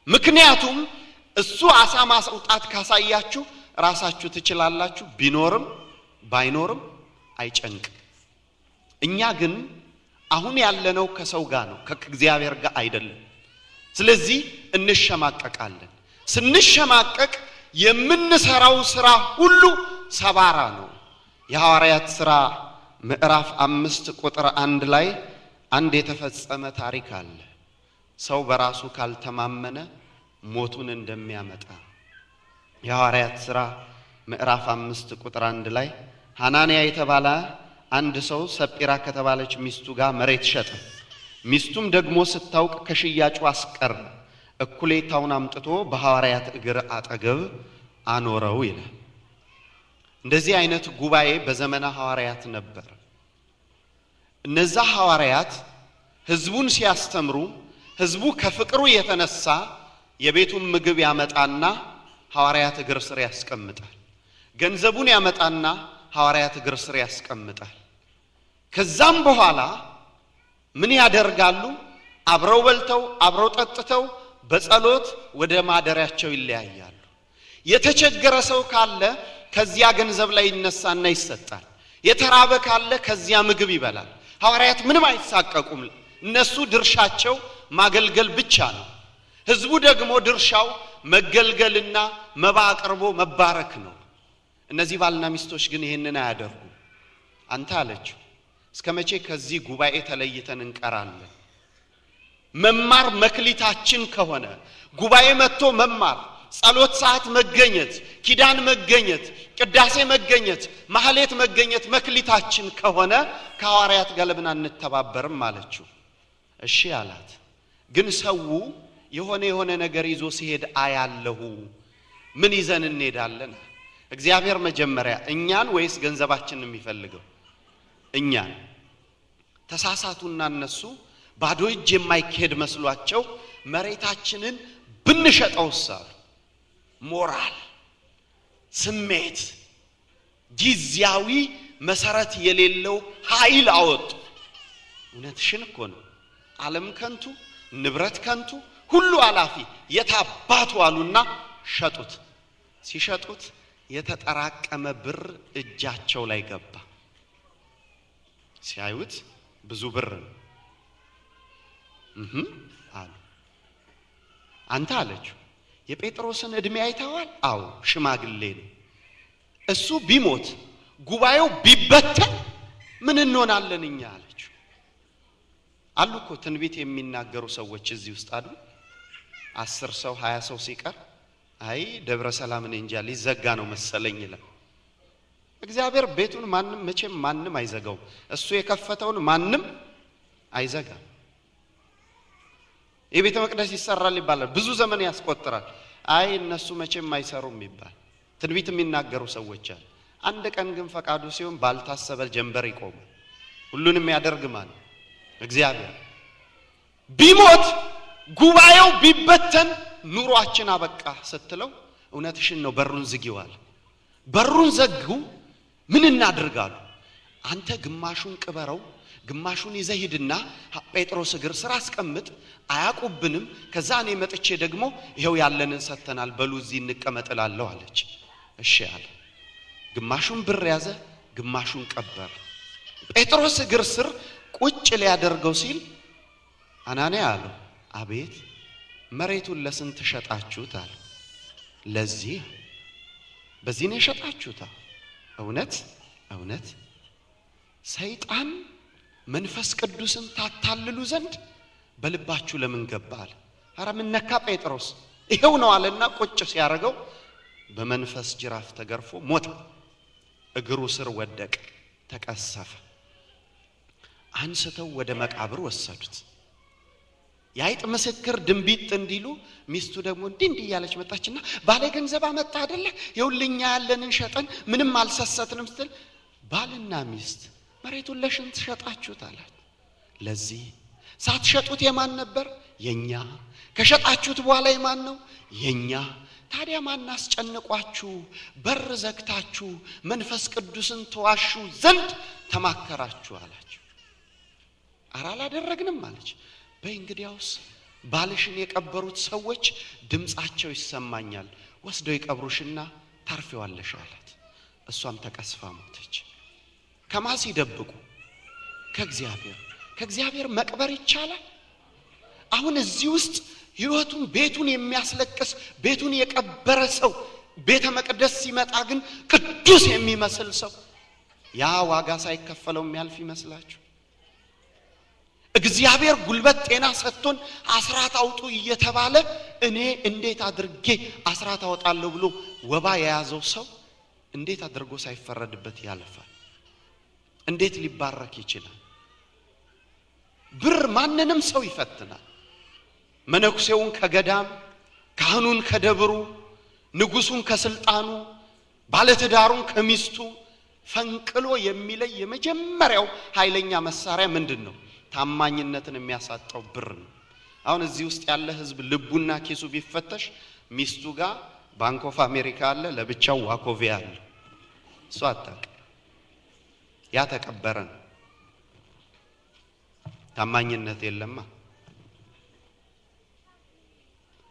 ምክንያቱም እሱ አሳ ማውጣት ካሳያችሁ ራሳችሁ ትችላላችሁ። ቢኖርም ባይኖርም አይጨንቅም። እኛ ግን አሁን ያለነው ከሰው ጋር ነው፣ ከእግዚአብሔር ጋር አይደለም። ስለዚህ እንሸማቀቃለን። ስንሸማቀቅ የምንሰራው ሥራ ሁሉ ሰባራ ነው። የሐዋርያት ሥራ ምዕራፍ 5 ቁጥር 1 ላይ አንድ የተፈጸመ ታሪክ አለ። ሰው በራሱ ካልተማመነ ሞቱን እንደሚያመጣ። የሐዋርያት ሥራ ምዕራፍ 5 ቁጥር 1 ላይ ሐናንያ የተባለ አንድ ሰው ሰጲራ ከተባለች ሚስቱ ጋር መሬት ሸጠ። ሚስቱም ደግሞ ስታውቅ ከሽያጩ አስቀረ። እኩሌታውን አምጥቶ በሐዋርያት እግር አጠገብ አኖረው ይላል። እንደዚህ አይነት ጉባኤ በዘመነ ሐዋርያት ነበር። እነዛ ሐዋርያት ህዝቡን ሲያስተምሩ ህዝቡ ከፍቅሩ የተነሳ የቤቱን ምግብ ያመጣና ሐዋርያት እግር ስር ያስቀምጣል። ገንዘቡን ያመጣና ሐዋርያት እግር ስር ያስቀምጣል። ከዛም በኋላ ምን ያደርጋሉ? አብረው በልተው አብረው ጠጥተው በጸሎት ወደ ማደሪያቸው ይለያያሉ። የተቸገረ ሰው ካለ ከዚያ ገንዘብ ላይ ይነሳና ይሰጣል። የተራበ ካለ ከዚያ ምግብ ይበላል። ሐዋርያት ምንም አይሳቀቁም። እነሱ ድርሻቸው ማገልገል ብቻ ነው። ህዝቡ ደግሞ ድርሻው መገልገልና መባ አቅርቦ መባረክ ነው። እነዚህ ባልና ሚስቶች ግን ይሄንን አያደርጉ። አንተ አለችው እስከመቼ ከዚህ ጉባኤ ተለይተን እንቀራለን? መማር መክሊታችን ከሆነ ጉባኤ መጥቶ መማር፣ ጸሎት ሰዓት መገኘት፣ ኪዳን መገኘት፣ ቅዳሴ መገኘት፣ ማህሌት መገኘት መክሊታችን ከሆነ ከሐዋርያት ጋር ለምን አንተባበርም አለችው። እሺ አላት። ግን ሰው የሆነ ነገር ይዞ ሲሄድ አያለሁ። ምን ይዘን እንሄዳለን? እግዚአብሔር መጀመሪያ እኛን ወይስ ገንዘባችንን የሚፈልገው? እኛን። ተሳሳቱና እነሱ ባዶ እጅ የማይከድ መስሏቸው መሬታችንን ብንሸጠውስ አሉ። ሞራል፣ ስሜት፣ ጊዜያዊ መሰረት የሌለው ኃይል አወጡ። እውነትሽን እኮ ነው። ዓለም ከንቱ፣ ንብረት ከንቱ፣ ሁሉ አላፊ፣ የታባቱ አሉና ሸጡት። ሲሸጡት የተጠራቀመ ብር እጃቸው ላይ ገባ። ሲያዩት ብዙ ብር ነው። አሉ። አንተ አለችው የጴጥሮስን እድሜ አይተዋል? አዎ ሽማግሌ ነው። እሱ ቢሞት ጉባኤው ቢበተን ምን እንሆናለን እኛ አለችው። አሉ እኮ ትንቢት የሚናገሩ ሰዎች እዚህ ውስጥ አሉ። 10 ሰው 20 ሰው ሲቀር አይ ደብረ ሰላምን እንጃ ሊዘጋ ነው መሰለኝ ይላል። እግዚአብሔር ቤቱን ማንም መቼም ማንም አይዘጋው። እሱ የከፈተውን ማንም አይዘጋም። የቤተ መቅደስ ይሰራል ይባላል፣ ብዙ ዘመን ያስቆጥራል። አይ እነሱ መቼም አይሰሩም ይባል ትንቢት የሚናገሩ ሰዎች አሉ። አንድ ቀን ግን ፈቃዱ ሲሆን ባልታሰበ ጀንበር ይቆማል። ሁሉንም ያደርግ ማለት እግዚአብሔር። ቢሞት ጉባኤው ቢበተን ኑሯችን አበቃ ስትለው እውነትሽን ነው በሩን ዝጊዋል። በሩን ዘጉ። ምን እናድርጋሉ? አንተ ግማሹን ቅበረው ግማሹን ይዘሂድና ጴጥሮስ እግር ስር አስቀምጥ፣ አያቁብንም። ከዛ እኔ መጥቼ ደግሞ ይሄው ያለንን ሰተናል በሉ እዚህ እንቀመጥላለሁ አለች። እሺ አለ። ግማሹን ብር ያዘ፣ ግማሹን ቀበረ። ጴጥሮስ እግር ስር ቁጭ ሊያደርገው ሲል አናንያ አለው፣ አቤት። መሬቱን ለስንት ሸጣችሁት አለ። ለዚህ በዚህ ነው የሸጣችሁት። እውነት እውነት ሰይጣን መንፈስ ቅዱስን ታታልሉ ዘንድ በልባችሁ ለምን ገባል? አረ ምን ነካ ጴጥሮስ? ይሄው ነው አለና ቁጭ ሲያረጋው በመንፈስ ጅራፍ ተገርፎ ሞተ። እግሩ ስር ወደቀ፣ ተቀሰፈ። አንስተው ወደ መቃብር ወሰዱት። ያይጥ ምስክር ድንቢጥ እንዲሉ ሚስቱ ደግሞ እንዲህ ያለች መጣችና ባለ ገንዘብ አመጣ አይደለ ይውልኛ ያለንን ሸጠን ምንም አልሰሰትንም ስትል ባልና ሚስት መሬቱን ለሽንት ሸጣችሁት አላት። ለዚህ ሳትሸጡት የማን ነበር? የኛ። ከሸጣችሁት በኋላ የማን ነው? የኛ። ታዲያ ማን አስጨንቋችሁ በር ዘግታችሁ መንፈስ ቅዱስን ተዋሹ ዘንድ ተማከራችሁ አላችሁ። አላደረግንም አለች። በእንግዲያውስ ባልሽን የቀበሩት ሰዎች ድምጻቸው ይሰማኛል፣ ወስደው ይቀብሩሽና ታርፊዋለሽ አላት። እሷም ተቀስፋ ሞተች። ከማስ ይደብቁ? ከእግዚአብሔር መቅበር ይቻላል? አሁን እዚህ ውስጥ ህይወቱን ቤቱን የሚያስለቅስ ቤቱን የቀበረ ሰው ቤተ መቅደስ ሲመጣ ግን ቅዱስ የሚመስል ሰው ያ ዋጋ ሳይከፈለው የሚያልፍ ይመስላችሁ? እግዚአብሔር ጉልበት ጤና ሰጥቶን አስራት አውጡ እየተባለ እኔ እንዴት አድርጌ አስራት አወጣለሁ ብሎ ወባ የያዘው ሰው እንዴት አድርጎ ሳይፈረድበት ያለፋል? እንዴት ሊባረክ ይችላል? ብር ማንንም ሰው ይፈትናል። መነኩሴውን ከገዳም፣ ካህኑን ከደብሩ፣ ንጉሱን ከስልጣኑ፣ ባለትዳሩን ከሚስቱ ፈንቅሎ የሚለይ የመጀመሪያው ኃይለኛ መሳሪያ ምንድነው? ታማኝነትን የሚያሳጣው ብር ነው። አሁን እዚህ ውስጥ ያለ ህዝብ ልቡና ኪሱ ቢፈተሽ ሚስቱ ጋር ባንክ ኦፍ አሜሪካ አለ፣ ለብቻው ዋኮቪያ አለ። እሱ አጣቅ ያ ተቀበረን። ታማኝነት የለማ።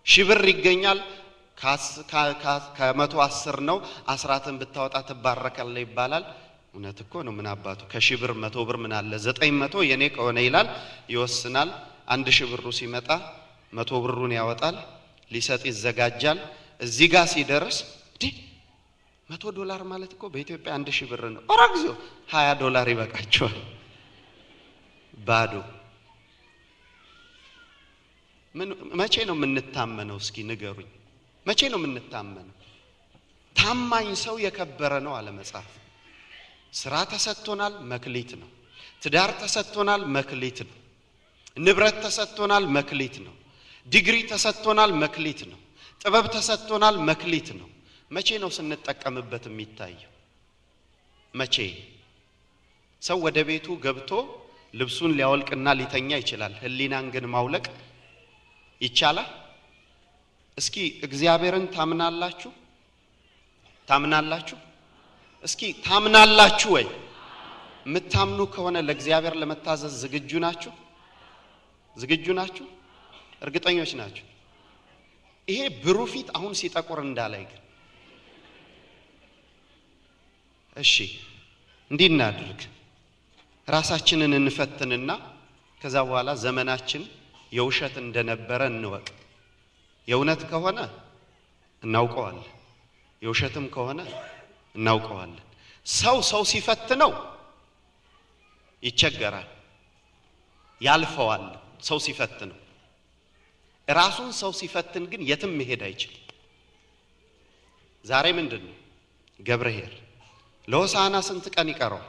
ሺህ ብር ይገኛል ከ110 ነው አስራትን ብታወጣ ትባረካለህ ይባላል። እውነት እኮ ነው። ምን አባቱ ከሺህ ብር 100 ብር ምን አለ 900 የኔ ከሆነ ይላል፣ ይወስናል። 1000 ብሩ ሲመጣ 100 ብሩን ያወጣል፣ ሊሰጥ ይዘጋጃል። እዚህ ጋር ሲደርስ $100 ማለት እኮ በኢትዮጵያ 1000 ብር ነው። ኦራግዚዮ $20 ይበቃቸዋል። ባዶ። መቼ ነው የምንታመነው? እስኪ ንገሩኝ። መቼ ነው የምንታመነው? ታማኝ ሰው የከበረ ነው አለ መጽሐፍ። ስራ ተሰጥቶናል፣ መክሊት ነው። ትዳር ተሰጥቶናል፣ መክሊት ነው። ንብረት ተሰጥቶናል፣ መክሊት ነው። ዲግሪ ተሰጥቶናል፣ መክሊት ነው። ጥበብ ተሰጥቶናል፣ መክሊት ነው። መቼ ነው ስንጠቀምበት የሚታየው? መቼ? ሰው ወደ ቤቱ ገብቶ ልብሱን ሊያወልቅና ሊተኛ ይችላል። ህሊናን ግን ማውለቅ ይቻላል? እስኪ እግዚአብሔርን ታምናላችሁ? ታምናላችሁ? እስኪ ታምናላችሁ ወይ? የምታምኑ ከሆነ ለእግዚአብሔር ለመታዘዝ ዝግጁ ናችሁ? ዝግጁ ናችሁ? እርግጠኞች ናችሁ? ይሄ ብሩህ ፊት አሁን ሲጠቁር እንዳላይ ግን እሺ እንዲህ እናድርግ። ራሳችንን እንፈትንና ከዛ በኋላ ዘመናችን የውሸት እንደነበረ እንወቅ። የእውነት ከሆነ እናውቀዋለን፣ የውሸትም ከሆነ እናውቀዋለን። ሰው ሲፈትነው ይቸገራል፣ ያልፈዋል። ሰው ሲፈትነው ራሱን ሰው ሲፈትን ግን የትም መሄድ አይችልም። ዛሬ ምንድነው? ገብርኄር ለሆሳዕና ስንት ቀን ይቀረዋል?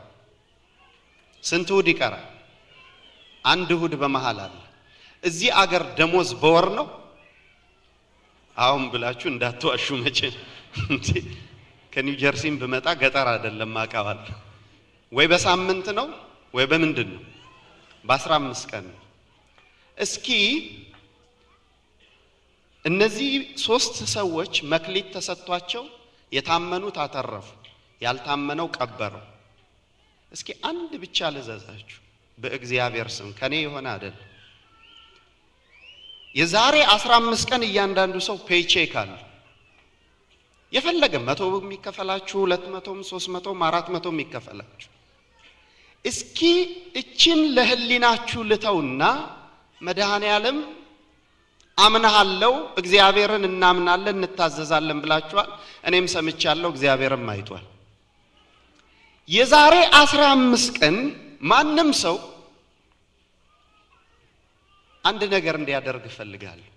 ስንት እሑድ ይቀራል? አንድ እሁድ በመሃል አለ። እዚህ አገር ደሞዝ በወር ነው? አሁን ብላችሁ እንዳትዋሹ መቼ ከኒው ጀርሲም በመጣ ገጠር አይደለም አቃዋል። ወይ በሳምንት ነው ወይ በምንድን ነው? በ15 ቀን። እስኪ እነዚህ 3 ሰዎች መክሊት ተሰጥቷቸው የታመኑት አተረፉ፣ ያልታመነው ቀበረው። እስኪ አንድ ብቻ ልዘዛችሁ በእግዚአብሔር ስም ከኔ የሆነ አይደል። የዛሬ 15 ቀን እያንዳንዱ ሰው ፔይቼክ አለ። የፈለገ 100 የሚከፈላችሁ 200 300 400 የሚከፈላችሁ እስኪ እችን ለህሊናችሁ ልተውና መድኃኔዓለም አምናለሁ እግዚአብሔርን እናምናለን እንታዘዛለን ብላችኋል። እኔም ሰምቻለሁ እግዚአብሔርም አይቷል። የዛሬ 15 ቀን ማንም ሰው አንድ ነገር እንዲያደርግ ፈልጋለሁ።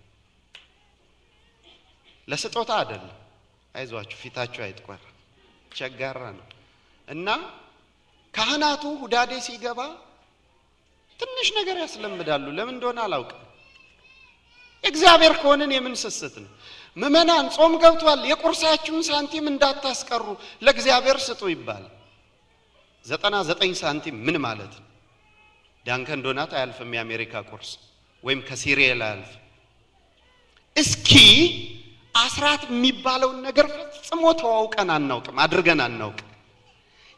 ለስጦታ አይደለም፣ አይዟችሁ ፊታችሁ አይጥቋር ቸጋራ ነው። እና ካህናቱ ሁዳዴ ሲገባ ትንሽ ነገር ያስለምዳሉ። ለምን እንደሆነ አላውቅም። እግዚአብሔር ከሆነን የምን ስስት ነው? ምእመናን ጾም ገብቷል፣ የቁርሳችሁን ሳንቲም እንዳታስቀሩ ለእግዚአብሔር ስጡ ይባል። 99 ሳንቲም ምን ማለት ነው? ዳንከን ዶናት አያልፍም የአሜሪካ ቁርስ ወይም ከሲሪየል አያልፍ። እስኪ አስራት የሚባለው ነገር ፈጽሞ ተዋውቀን አናውቅም፣ አድርገን አናውቅም።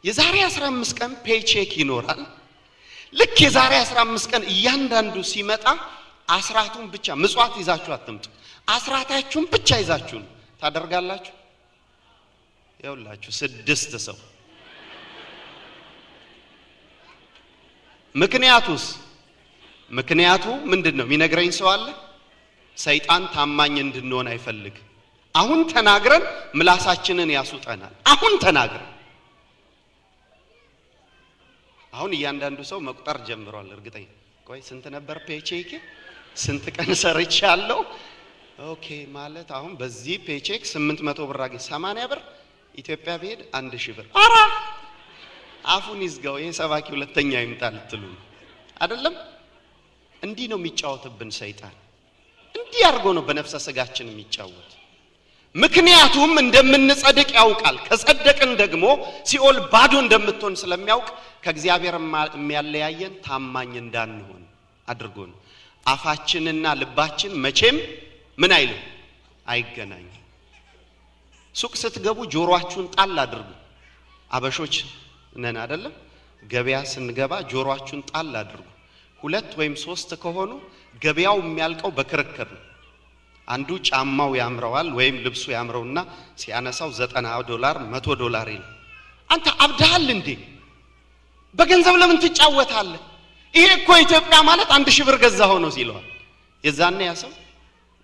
የዛሬ 15 ቀን ፔይቼክ ይኖራል። ልክ የዛሬ 15 ቀን እያንዳንዱ ሲመጣ አስራቱን ብቻ ምጽዋት ይዛችሁ አትምጡ፣ አስራታችሁን ብቻ ይዛችሁ ታደርጋላችሁ። ይኸውላችሁ 6 ሰው ምክንያቱ ምንድነው? የሚነግረኝ ሰው አለ? ሰይጣን ታማኝ እንድንሆን አይፈልግ። አሁን ተናግረን ምላሳችንን ያሱጠናል። አሁን ተናግረን አሁን እያንዳንዱ ሰው መቁጠር ጀምሯል። እርግጠኛ ቆይ ስንት ነበር ፔይቼክ? ስንት ቀን ሰርቻለሁ? ኦኬ ማለት አሁን በዚህ ፔይቼክ 800 ብር አገኝ 80 ብር ኢትዮጵያ ብሄድ 1000 ብር። አራ አፉን ይዝጋው። ይሄ ሰባኪ ሁለተኛ ይምጣል ትሉ አይደለም? እንዲህ ነው የሚጫወትብን ሰይጣን። እንዲህ አድርጎ ነው በነፍሰ ስጋችን የሚጫወት። ምክንያቱም እንደምንጸድቅ ያውቃል። ከጸደቅን ደግሞ ሲኦል ባዶ እንደምትሆን ስለሚያውቅ ከእግዚአብሔር የሚያለያየን ታማኝ እንዳንሆን አድርጎ ነው። አፋችንና ልባችን መቼም ምን አይልም አይገናኝም። ሱቅ ስትገቡ ጆሮአችሁን ጣል አድርጉ። አበሾች ነን አይደለም? ገበያ ስንገባ ጆሮአችሁን ጣል አድርጉ። 2 ወይም 3 ከሆኑ ገበያው የሚያልቀው በክርክር ነው። አንዱ ጫማው ያምረዋል ወይም ልብሱ ያምረውና ሲያነሳው $90 $100 ይላል። አንተ አብደሃል እንዴ? በገንዘብ ለምን ትጫወታለህ? ይሄ እኮ ኢትዮጵያ ማለት 1000 ብር ገዛው ነው ሲለዋል። የዛኔ ያ ሰው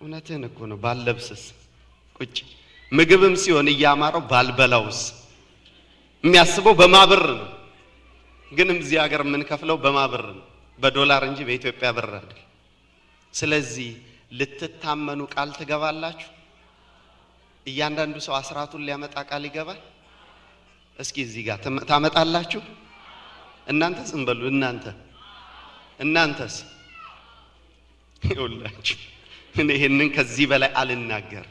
እውነትህን እኮ ነው ባልለብስስ ቁጭ ምግብም ሲሆን እያማረው ባልበላውስ የሚያስበው በማብር ነው። ግን እዚህ ሀገር ምን ከፍለው በማብር ነው፣ በዶላር እንጂ በኢትዮጵያ ብር አይደል። ስለዚህ ልትታመኑ ቃል ትገባላችሁ። እያንዳንዱ ሰው አስራቱን ሊያመጣ ቃል ይገባል። እስኪ እዚህ ጋር ታመጣላችሁ? እናንተ ዝም በሉ። እናንተስ ይውላችሁ። እኔ ይሄንን ከዚህ በላይ አልናገር።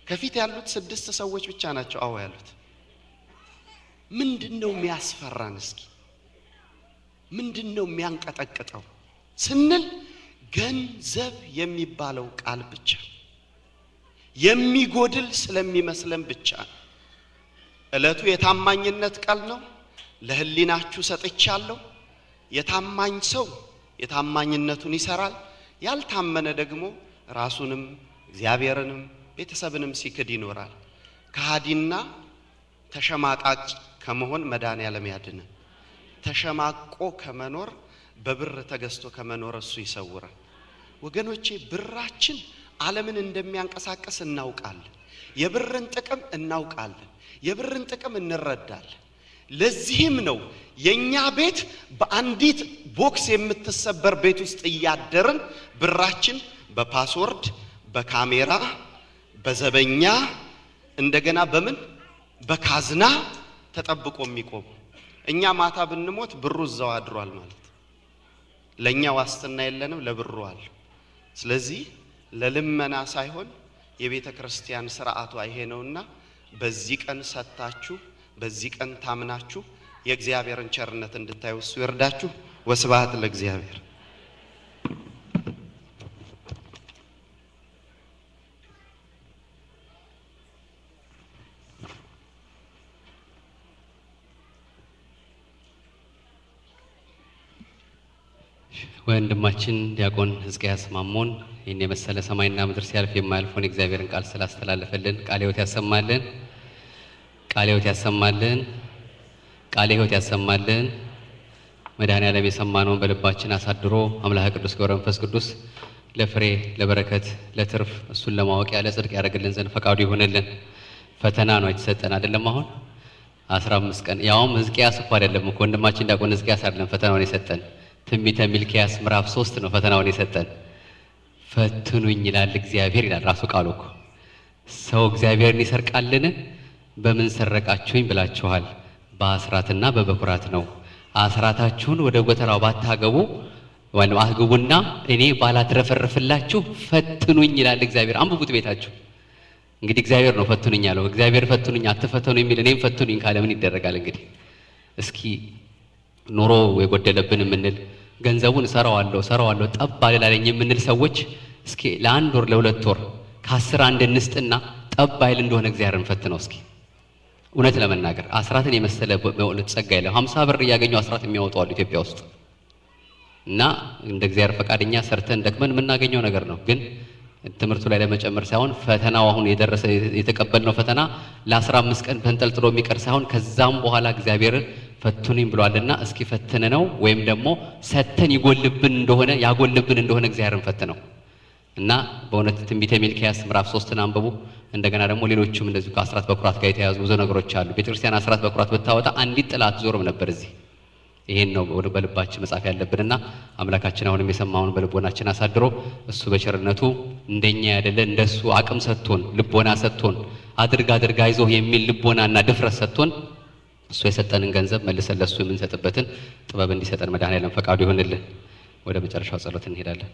ከፊት ያሉት 6 ሰዎች ብቻ ናቸው አዎ ያሉት። ምንድነው የሚያስፈራን? እስኪ ምንድነው የሚያንቀጠቅጠው ስንል ገንዘብ የሚባለው ቃል ብቻ የሚጎድል ስለሚመስለን ብቻ። እለቱ የታማኝነት ቃል ነው። ለህሊናችሁ ሰጥቻለሁ። የታማኝ ሰው የታማኝነቱን ይሰራል። ያልታመነ ደግሞ ራሱንም እግዚአብሔርንም ቤተሰብንም ሲክድ ይኖራል። ከሃዲና ተሸማቃጭ ከመሆን መድኃኔዓለም ያድነን። ተሸማቆ ከመኖር በብር ተገዝቶ ከመኖር እሱ ይሰውራል። ወገኖቼ ብራችን ዓለምን እንደሚያንቀሳቅስ እናውቃለን። የብርን ጥቅም እናውቃለን። የብርን ጥቅም እንረዳለን። ለዚህም ነው የኛ ቤት በአንዲት ቦክስ የምትሰበር ቤት ውስጥ እያደረን ብራችን በፓስወርድ በካሜራ በዘበኛ እንደገና በምን በካዝና ተጠብቆ የሚቆም። እኛ ማታ ብንሞት ብሩ እዛው አድሯል ማለት ለኛ ዋስትና የለንም ለብሩ አለ ስለዚህ ለልመና ሳይሆን የቤተ ክርስቲያን ሥርዓቷ ይሄ ነውና በዚህ ቀን ሰጣችሁ በዚህ ቀን ታምናችሁ የእግዚአብሔርን ቸርነት እንድታዩ እሱ ይርዳችሁ ወስብሐት ለእግዚአብሔር ወንድማችን ዲያቆን ሕዝቅያስ ማሞን ይህን የመሰለ ሰማይና ምድር ሲያልፍ የማያልፈውን የእግዚአብሔርን ቃል ስላስተላለፈልን ቃለ ሕይወት ያሰማልን ቃለ ሕይወት ያሰማልን ቃለ ሕይወት ያሰማልን መድኃኔዓለም የሰማነውን በልባችን አሳድሮ አምላከ ቅዱስ ገብረ መንፈስ ቅዱስ ለፍሬ ለበረከት ለትርፍ እሱን ለማወቅ ያለ ጽድቅ ያደርግልን ዘንድ ፈቃዱ ይሁንልን ፈተና ነው የተሰጠን አይደለም አሁን 15 ቀን ያውም ሕዝቅያስ እኮ አይደለም እኮ ወንድማችን ዲያቆን ሕዝቅያስ አይደለም ፈተናውን የሰጠን ትንቢተ ሚልክያስ ምዕራፍ 3 ነው ፈተናውን የሰጠን ፈትኑኝ ይላል እግዚአብሔር ይላል ራሱ ቃሉ እኮ ሰው እግዚአብሔርን ይሰርቃልን በምን ሰረቃችሁኝ ብላችኋል በአስራትና በበኩራት ነው አስራታችሁን ወደ ጎተራው ባታገቡ ወይንም አግቡና እኔ ባላትረፈርፍላችሁ ፈትኑኝ ይላል እግዚአብሔር አንብቡት ቤታችሁ እንግዲህ እግዚአብሔር ነው ፈትኑኝ ያለው እግዚአብሔር ፈትኑኝ አትፈተኑ የሚል እኔም ፈትኑኝ ካለ ምን ይደረጋል እንግዲህ እስኪ ኑሮ የጎደለብን ምንል ገንዘቡን ሰራዋለሁ ጠብ አለላለኝ የምንል ሰዎች እስኪ ለአንድ ወር ለሁለት ወር ከ10 አንድ እንስጥና ጠብ አይል እንደሆነ እግዚአብሔርን ፈትነው እስኪ እውነት ለመናገር አስራትን የመሰለ በእውነት ጸጋ ይለው 50 ብር ያገኙ አስራት የሚያወጡ አሉ ኢትዮጵያ ውስጥ እና እንደ እግዚአብሔር ፈቃደኛ ሰርተን ደክመን የምናገኘው ነገር ነው ግን ትምርቱ ላይ ለመጨመር ሳይሆን ፈተናው አሁን የደረሰ የተቀበልነው ፈተና ለ15 ቀን ተንጠልጥሎ የሚቀር ሳይሆን ከዛም በኋላ እግዚአብሔር ፈትኑኝ ብሏልና እስኪ ፈትነነው ወይም ደግሞ ሰተን ያጎልብን እንደሆነ እግዚአብሔርን ፈትነው እና በእውነት ትንቢተ ሚልክያስ ምዕራፍ 3ን አንብቡ እንደገና ደግሞ ሌሎችም እንደዚሁ ከአስራት በኩራት ጋር የተያዙ ብዙ ነገሮች አሉ ቤተክርስቲያን አስራት በኩራት ብታወጣ አንዲት ጥላት ዞርም ነበር እዚህ ይሄን ነው ወደ በልባችን መጻፍ ያለብንና አምላካችን አሁንም የሰማውን በልቦናችን አሳድሮ እሱ በቸርነቱ እንደኛ ያደለ እንደሱ አቅም ሰጥቶን ልቦና ሰጥቶን አድርጋ ይዞ የሚል ልቦናና ድፍረት ሰጥቶን እሱ የሰጠንን ገንዘብ መልሰን ለሱ የምንሰጥበትን ጥበብ እንዲሰጠን መድኃኔዓለም ፈቃዱ ይሁንልን ወደ መጨረሻው ጸሎት እንሄዳለን